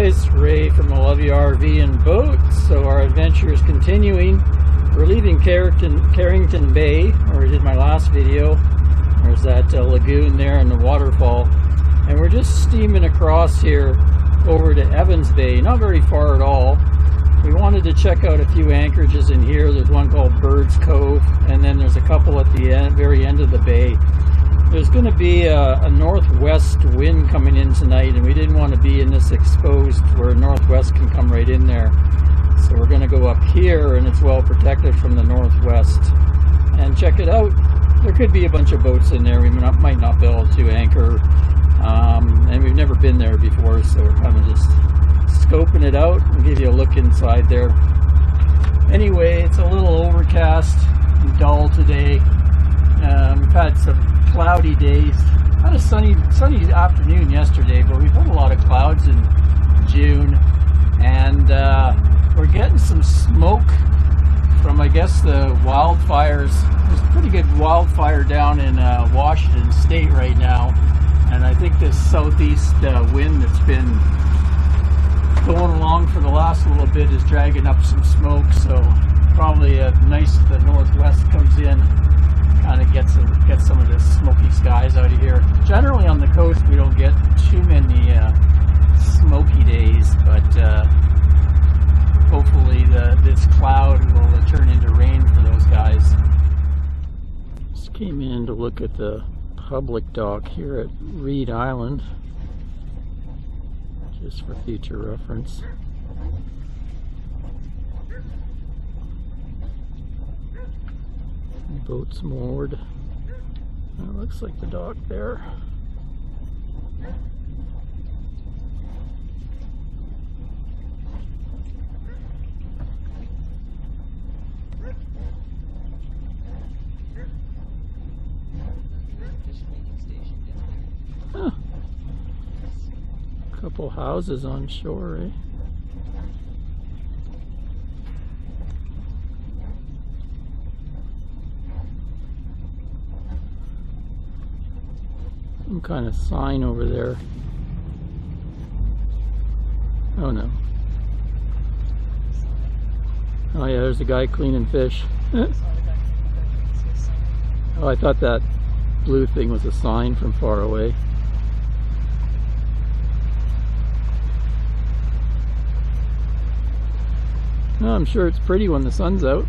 guys, Ray from I Love You RV and Boat. So our adventure is continuing. We're leaving Carrington Bay, where I did my last video. There's that lagoon there and the waterfall. And we're just steaming across here over to Evans Bay, not very far at all. We wanted to check out a few anchorages in here. There's one called Bird's Cove, and then there's a couple at the very end of the bay. There's going to be a northwest wind coming in tonight, and we didn't want to be in this exposed where northwest can come right in there. So we're going to go up here, and it's well protected from the northwest, and check it out. There could be a bunch of boats in there. We might not be able to anchor, and we've never been there before, so we're kind of just scoping it out and give you a look inside there. Anyway, it's a little overcast and dull today. We've had some cloudy days. Had a sunny afternoon yesterday, but we've had a lot of clouds in June, and we're getting some smoke from, I guess, the wildfires. There's a pretty good wildfire down in Washington State right now, and I think this southeast wind that's been going along for the last little bit is dragging up some smoke, so probably nice if the northwest comes in, kind of get some of this smoky skies out of here. Generally on the coast we don't get too many smoky days, but hopefully this cloud will turn into rain for those guys. Just came in to look at the public dock here at Reed Island, just for future reference. Boats moored. That looks like the dock there. Huh. Couple houses on shore, eh? Some kind of sign over there. Oh no. Oh yeah, there's a guy cleaning fish. Oh, I thought that blue thing was a sign from far away. No, I'm sure it's pretty when the sun's out.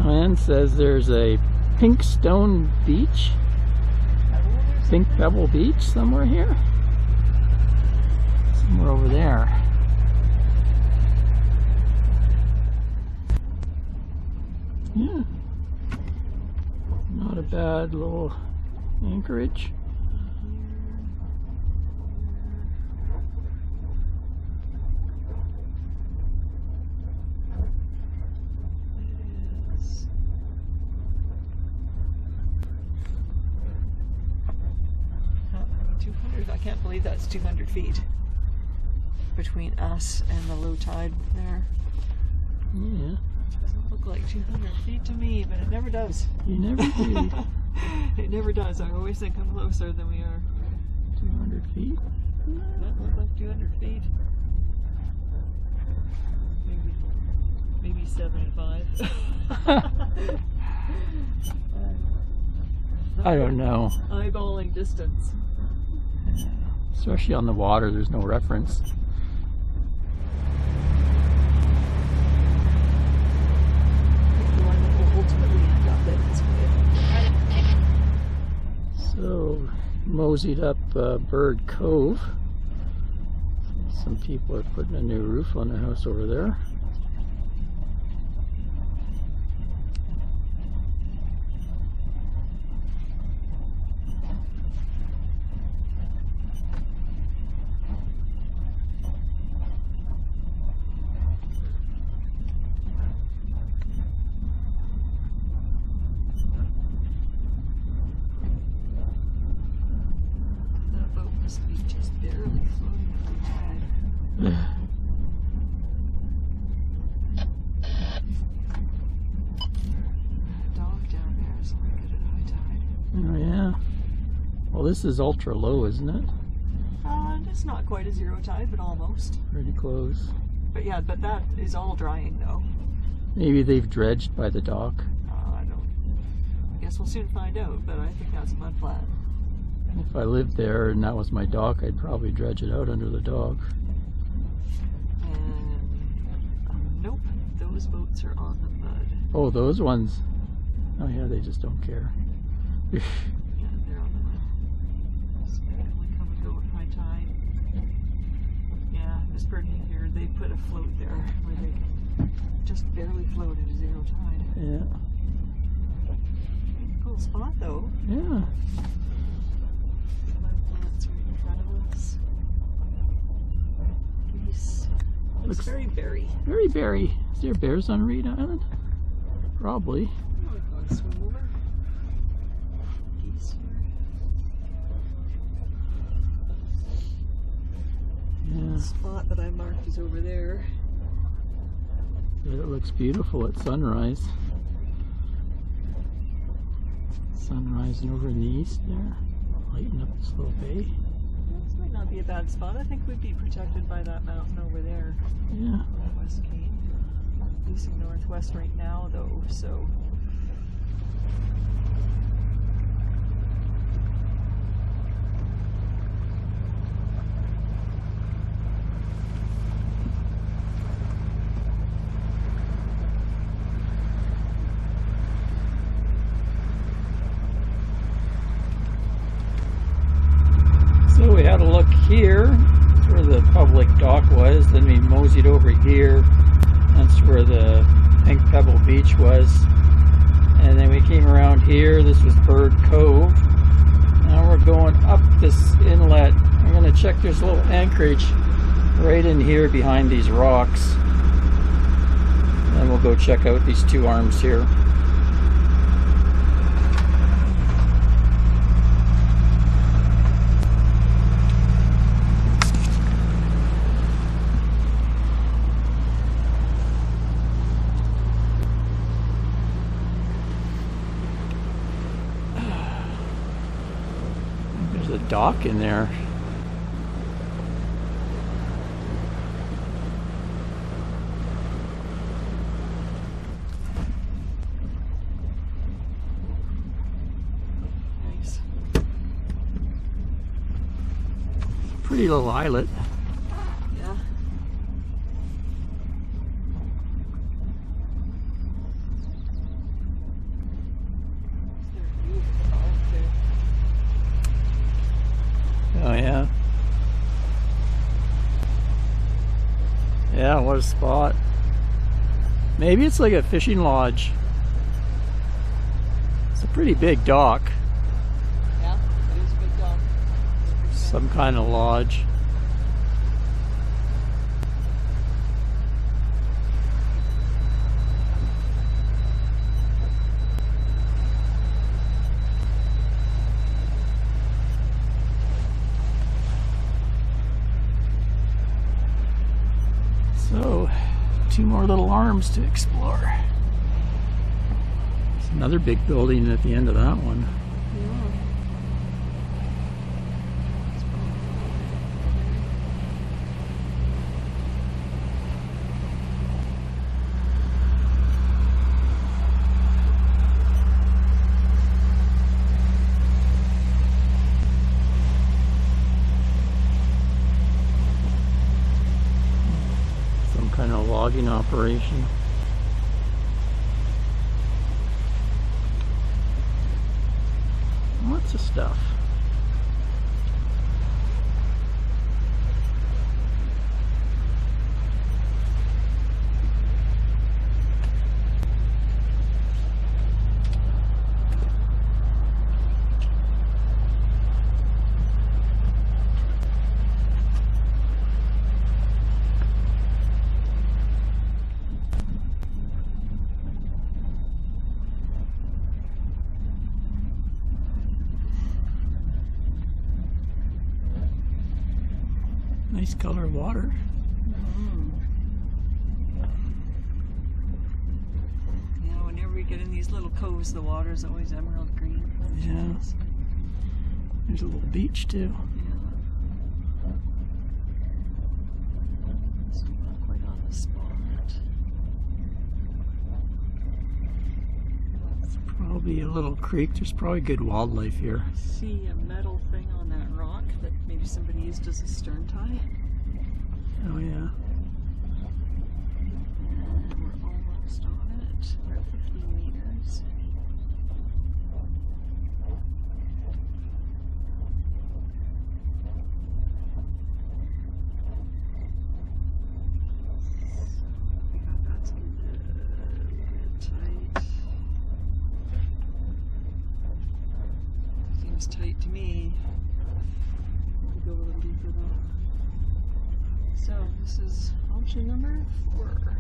Ann says there's a pink stone beach, pink pebble beach somewhere here, somewhere over there. Yeah, not a bad little anchorage. I can't believe that's 200 feet between us and the low tide there. Yeah. It doesn't look like 200 feet to me, but it never does. You never do. It never does. I always think I'm closer than we are. 200 feet? That look like 200 feet. Maybe 75. I don't know. Eyeballing distance. Especially on the water, there's no reference. The one that will ultimately end up in. So, moseyed up Bird Cove. Some people are putting a new roof on their house over there. Oh yeah. Well, this is ultra low, isn't it? It's not quite a zero tide, but almost. Pretty close. But yeah, but that is all drying though. Maybe they've dredged by the dock. I guess we'll soon find out, but I think that's a mud flat. If I lived there and that was my dock, I'd probably dredge it out under the dock. And nope, those boats are on the mud. Oh, those ones. Oh yeah, they just don't care. Yeah, they're on the mud. So they only come and go at high tide. Yeah, this bird here, they put a float there where they can just barely float at a zero tide. Yeah. Cool spot though. Yeah. Plants right in front of us. Geese. Looks very berry. Very berry. Is there bears on Reed Island? Probably. Oh, swim over. Geese here. Yeah. The spot that I marked is over there. It looks beautiful at sunrise. Sun rising over in the east there. Lighting up this little bay. This might not be a bad spot. I think we'd be protected by that mountain over there. Yeah. West Cape. Facing northwest right now though, so. So we had a look here. That's where the public dock was. Then we moseyed over here. That's where the Pink Pebble Beach was. And then we came around here. This was Bird Cove. Now we're going up this inlet. I'm going to check this little anchorage right in here behind these rocks. And then we'll go check out these two arms here. There's a dock in there. Nice. Pretty little islet. Yeah. Oh yeah. Yeah, what a spot. Maybe it's like a fishing lodge. It's a pretty big dock. Yeah, it is a big dock. Some kind of lodge. So, two more little arms to explore. There's another big building at the end of that one. Some kind of logging operation. Lots of stuff. Nice color water. Yeah, whenever we get in these little coves, the water's always emerald green. Yeah. There's a little beach too. Yeah. So not quite on the spot. It's probably a little creek. There's probably good wildlife here. I see a metal thing on that rock that maybe somebody used as a stern tie. Oh yeah. And we're almost on it. We're at 15 meters. That's a little bit tight. Seems tight to me. Go a little deeper though. So this is option number 4.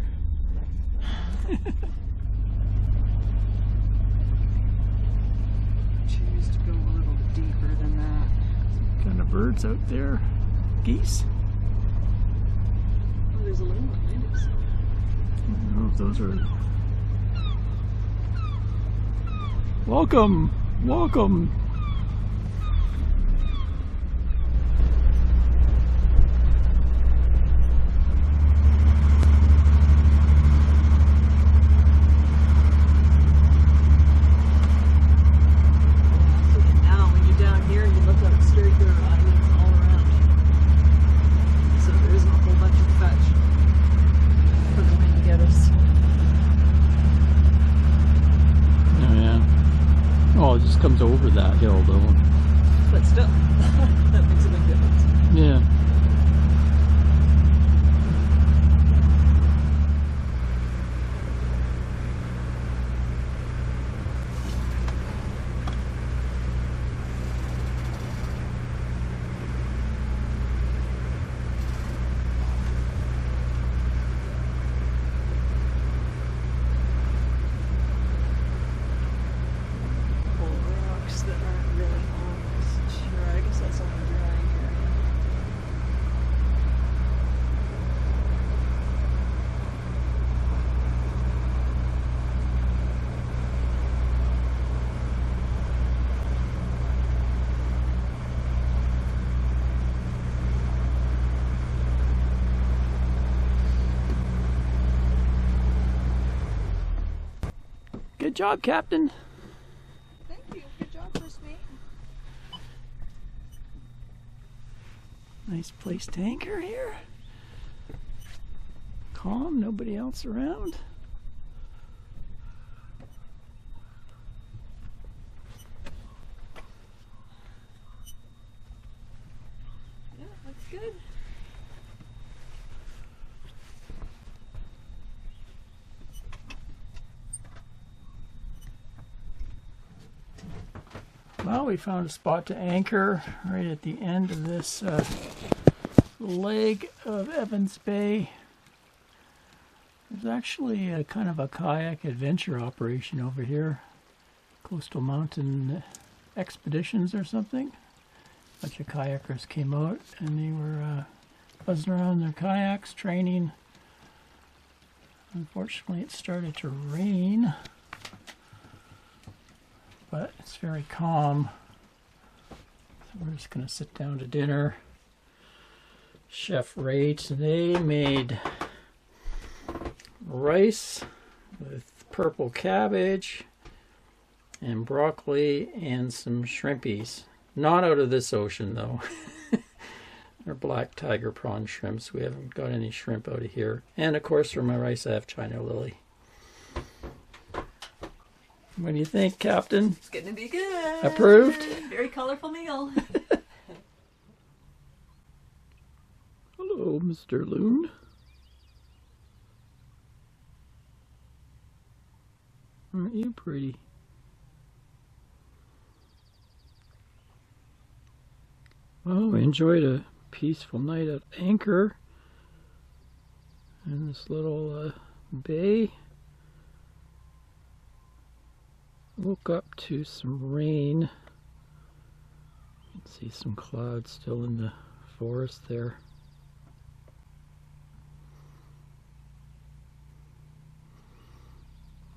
Choose to go a little deeper than that. Some kind of birds out there. Geese. Oh, there's a loon behind us. I don't know if those are. Welcome, welcome. Now when you're down here, you look up straight, there are islands all around. So there isn't a whole bunch of fetch for the wind to get us. Oh yeah. Oh, it just comes over that hill though. But still, that makes a big difference. Yeah. Rocks that aren't really almost sure. I guess that's all I'm drying here. Good job, Captain. Thank you. Good job, first mate. Nice place to anchor here. Calm, nobody else around. Yeah, looks good. Well, we found a spot to anchor right at the end of this leg of Evans Bay. There's actually a kind of a kayak adventure operation over here. Coastal Mountain Expeditions or something. A bunch of kayakers came out and they were buzzing around their kayaks, training. Unfortunately, it started to rain. But it's very calm. So we're just going to sit down to dinner. Chef Ray today made rice with purple cabbage and broccoli and some shrimpies. Not out of this ocean though. They're black tiger prawn shrimps. We haven't got any shrimp out of here. And of course for my rice I have China lily. What do you think, Captain? It's going to be good. Approved? Very colorful meal. Hello, Mr. Loon. Aren't you pretty? Well, we enjoyed a peaceful night at anchor in this little bay. Woke up to some rain. You can see some clouds still in the forest there.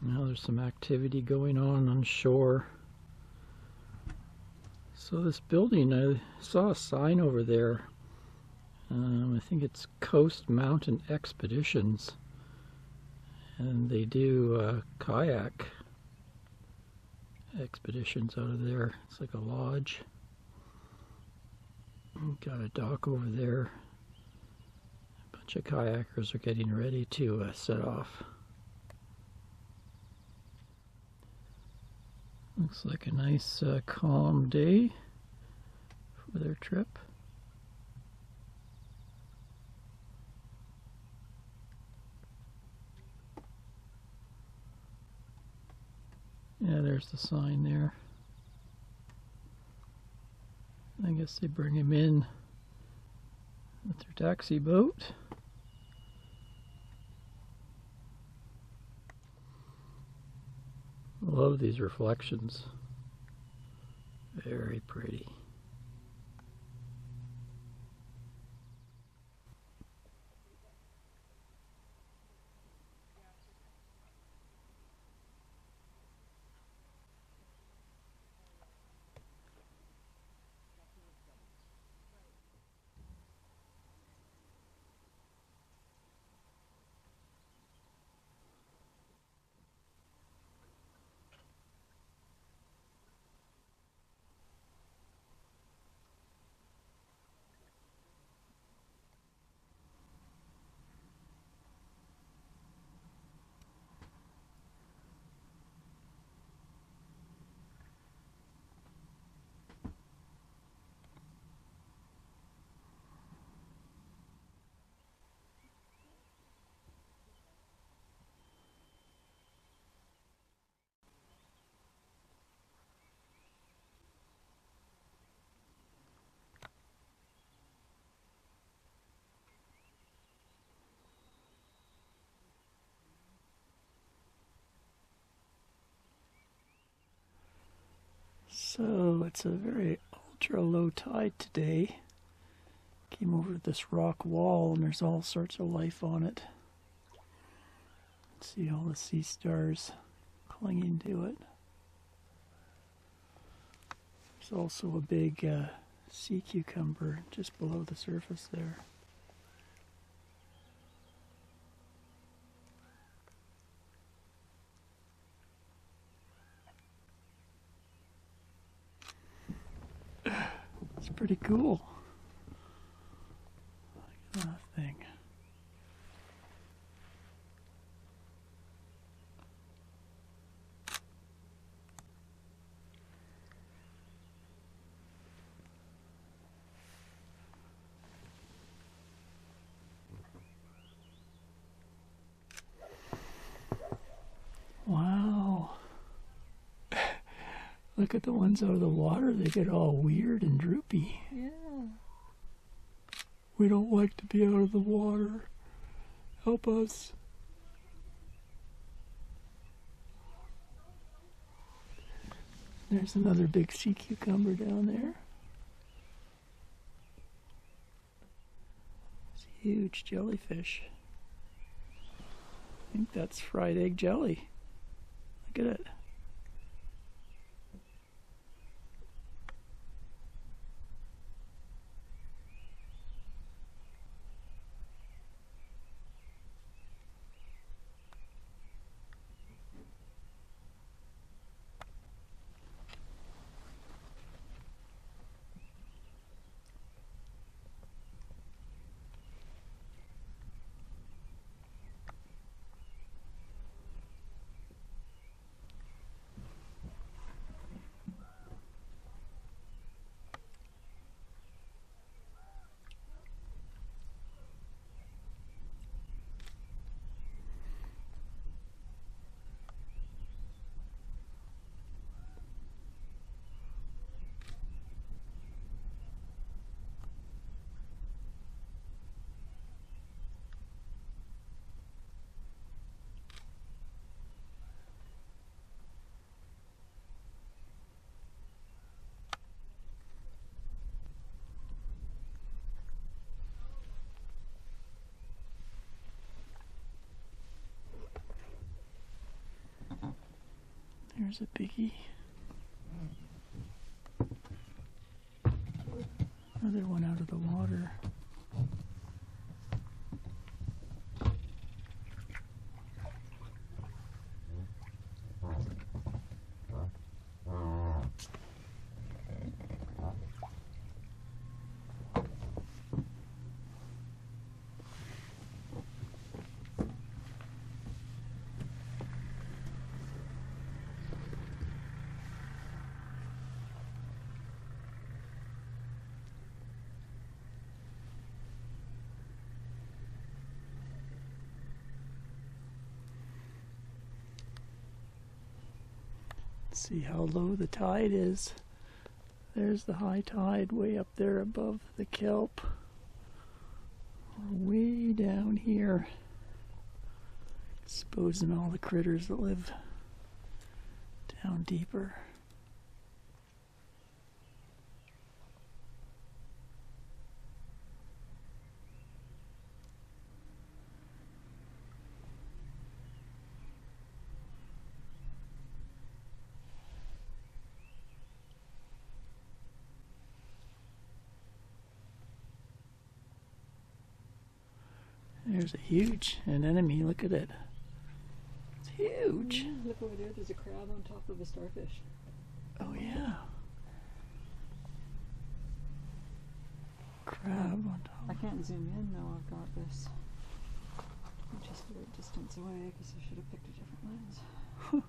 Now there's some activity going on shore. So this building, I saw a sign over there. I think it's Coast Mountain Expeditions. And they do kayak expeditions out of there. It's like a lodge. Got a dock over there. A bunch of kayakers are getting ready to set off. Looks like a nice calm day for their trip. Yeah, there's the sign there. I guess they bring him in with their taxi boat. I love these reflections. Very pretty. So it's a very ultra low tide today. Came over this rock wall and there's all sorts of life on it. See all the sea stars clinging to it. There's also a big sea cucumber just below the surface there. It's pretty cool. Look at that thing. Wow. Look at the ones out of the water. They get all weird and droopy. Yeah. We don't like to be out of the water. Help us. There's another big sea cucumber down there. It's a huge jellyfish. I think that's fried egg jelly. Look at it. There's a biggie. Another one out of the water. See how low the tide is. There's the high tide way up there above the kelp. We're way down here, exposing all the critters that live down deeper. There's a huge anemone, look at it. It's huge. Look over there, there's a crab on top of a starfish. Oh yeah. Crab on top. I can't zoom in though, I've got this. I'm just a little distance away because I should have picked a different lens.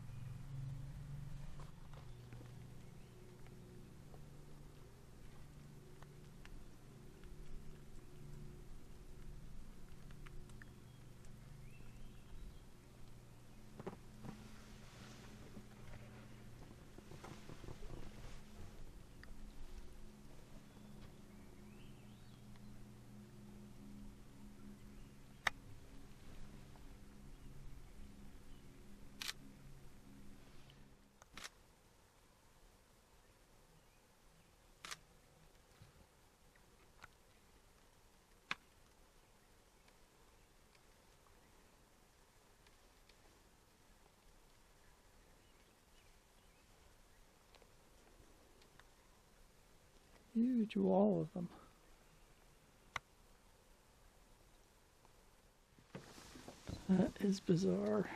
Huge wall of them. That is bizarre.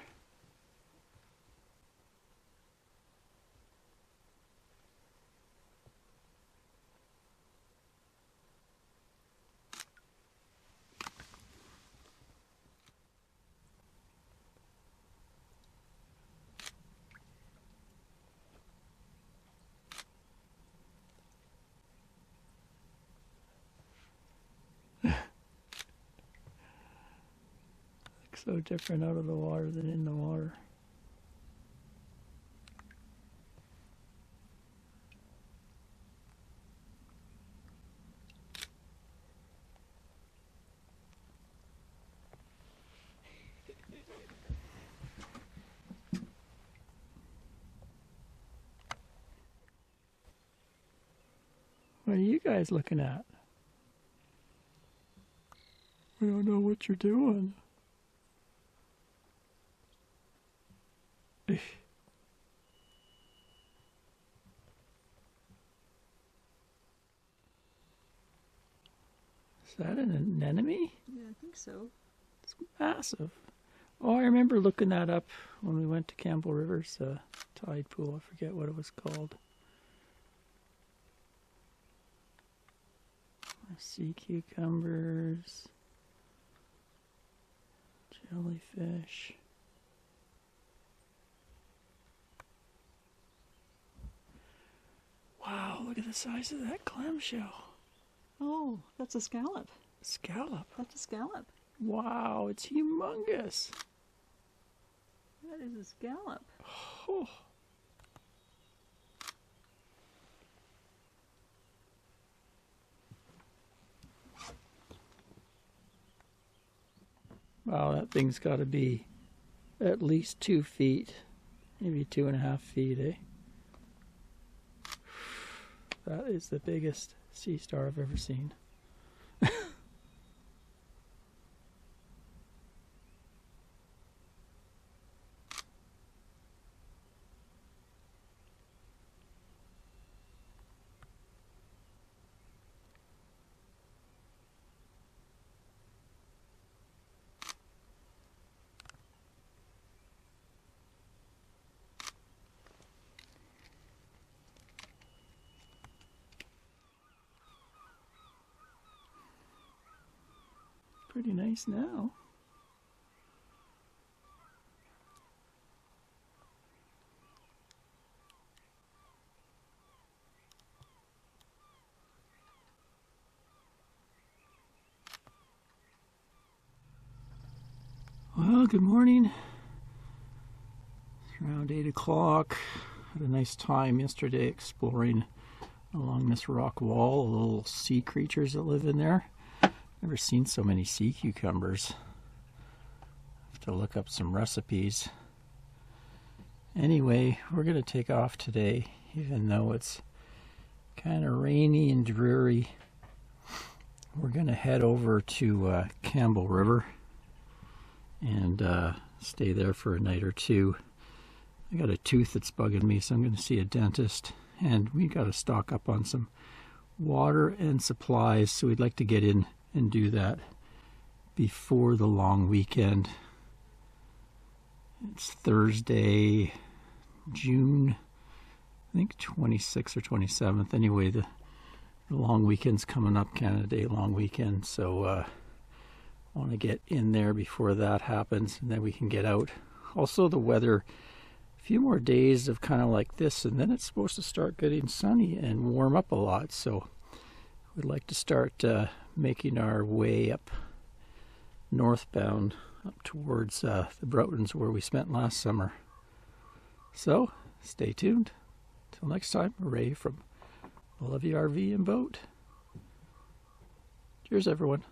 So different out of the water than in the water. What are you guys looking at? We don't know what you're doing. Is that an anemone? Yeah, I think so. It's massive. Oh, I remember looking that up when we went to Campbell River's tide pool. I forget what it was called. Sea cucumbers, jellyfish. Wow, look at the size of that clamshell. Oh, that's a scallop. Scallop? That's a scallop. Wow, it's humongous. That is a scallop. Oh. Wow, that thing's got to be at least 2 feet, maybe 2.5 feet, eh? That is the biggest sea star I've ever seen. pretty nice now. Well, good morning. It's around 8 o'clock. Had a nice time yesterday exploring along this rock wall, little sea creatures that live in there. Never seen so many sea cucumbers. Have to look up some recipes. Anyway, we're going to take off today, even though it's kind of rainy and dreary. We're going to head over to Campbell River and stay there for a night or two. I got a tooth that's bugging me, so I'm going to see a dentist. And we got to stock up on some water and supplies, so we'd like to get in and do that before the long weekend. It's Thursday, June, I think 26th or 27th. Anyway, the long weekend's coming up, Canada Day long weekend, so I want to get in there before that happens, and then we can get out. Also, the weather, a few more days of kind of like this, and then it's supposed to start getting sunny and warm up a lot. So we'd like to start making our way up northbound up towards the Broughtons where we spent last summer. So stay tuned. Till next time, Ray from Love You RV and Boat. Cheers, everyone.